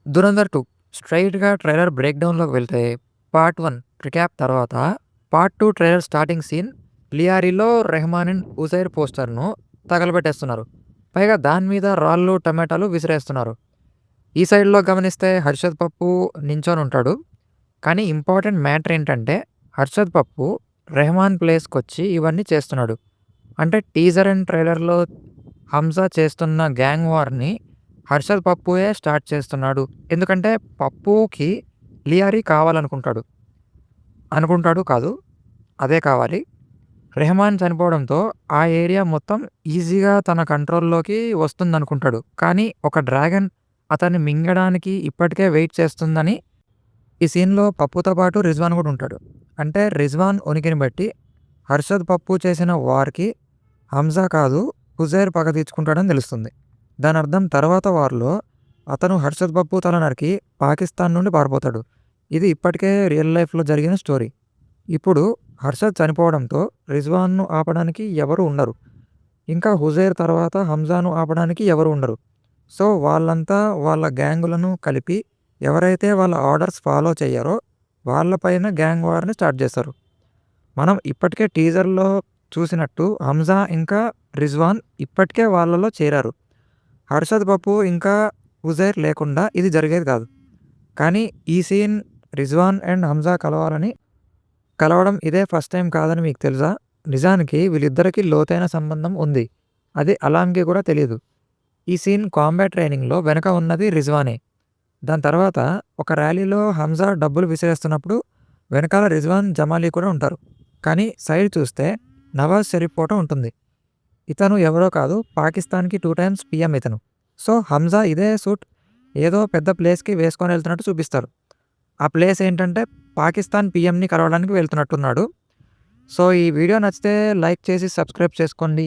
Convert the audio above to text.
'ధురంధర్ 2' స్ట్రెయిట్‌గా ట్రైలర్ బ్రేక్‌డౌన్‌లోకి వెళ్తే పార్ట్ 1 రికాప్ తర్వాత పార్ట్ 2 ట్రైలర్ స్టార్టింగ్ సీన్ లియారీలో రెహమాన్ అండ్ ఉజైర్ పోస్టర్‌ను తగలబెట్టేస్తున్నారు. పైగా దాని మీద రాళ్ళు, టమాటాలు విసిరేస్తున్నారు. ఈ సైడ్‌లో గమనిస్తే హర్షద్ పప్పు నించొనుంటాడు. కానీ ఇంపార్టెంట్ మ్యాటర్ ఏంటంటే హర్షద్ పప్పు రెహమాన్ ప్లేస్‌కొచ్చి ఇవన్నీ చేస్తున్నాడు. అంటే టీజర్ అండ్ ట్రైలర్‌లో హంజా చేస్తున్న గ్యాంగ్ వార్‌ని హర్షద్ పప్పుయే స్టార్ట్ చేస్తున్నాడు. ఎందుకంటే పప్పుకి లియారీ కావాలనుకుంటాడు. అనుకుంటాడు కాదు. అదే కావాలి. రెహమాన్ చనిపోవడంతో ఆ ఏరియా మొత్తం ఈజీగా తన కంట్రోల్‌లోకి వస్తుందనుకుంటాడు. కానీ ఒక డ్రాగన్ అతన్ని మింగడానికి ఇప్పటికే వెయిట్ చేస్తుందని ఈ సీన్‌లో పప్పుతో పాటు రిజ్వాన్ గూడా ఉంటాడు. అంటే రిజ్వాన్ ఉనికిని బట్టి హర్షద్ పప్పు చేసిన వార్‌కి హంజా కాదు హుజైర్ పగ తీర్చుకుంటాడని తెలుస్తుంది. దానర్థం తర్వాత వార్‌లో అతను హర్షద్ పప్పు తల నరికి పాకిస్తాన్ నుండి పారిపోతాడు. ఇది ఇప్పటికే రియల్ లైఫ్‌లో జరిగిన స్టోరీ. ఇప్పుడు హర్షద్ చనిపోవడంతో రిజ్వాన్‌ను ఆపడానికి ఎవరు ఉండరు. ఇంకా హుజైర్ తర్వాత హంజాను ఆపడానికి ఎవరు ఉండరు. సో, వాళ్ళంతా వాళ్ళ గ్యాంగులను కలిపి ఎవరైతే వాళ్ళ ఆర్డర్స్ ఫాలో చెయ్యరో వాళ్ళపైన గ్యాంగ్ వార్‌ని స్టార్ట్ చేస్తారు. మనం ఇప్పటికే టీజర్‌లో చూసినట్టు హంజా ఇంకా రిజ్వాన్ ఇప్పటికే వాళ్ళలో చేరారు. హర్షద్ పప్పు ఇంకా ఉజైర్ లేకుండా ఇది జరిగేది కాదు. కానీ ఈ సీన్ రిజ్వాన్ అండ్ హంజా కలవడం ఇదే ఫస్ట్ టైం కాదని మీకు తెలుసా? నిజానికి వీళ్ళిద్దరికీ లోతైన సంబంధం ఉంది. అది అలాంకి కూడా తెలీదు. ఈ సీన్ కాంబాట్ ట్రైనింగ్‌లో వెనక ఉన్నది రిజ్వానే. దాని తర్వాత ఒక ర్యాలీలో హంజా డబ్బులు విసిరేస్తున్నప్పుడు వెనకాల రిజ్వాన్, జమాలీ కూడా ఉంటారు. కానీ సైడ్ చూస్తే నవాజ్ షరీఫ్ ఫోటో ఉంటుంది. ఇతను ఎవరో కాదు పాకిస్తాన్‌కి 2 టైమ్స్ పీఎం ఇతను. సో, హంజా ఇదే సూట్ ఏదో పెద్ద ప్లేస్‌కి వేసుకొని వెళ్తున్నట్టు చూపిస్తారు. ఆ ప్లేస్ ఏంటంటే పాకిస్తాన్ పీఎంని కలవడానికి వెళ్తున్నట్టున్నాడు. సో, ఈ వీడియో నచ్చితే లైక్ చేసి సబ్స్క్రైబ్ చేసుకోండి.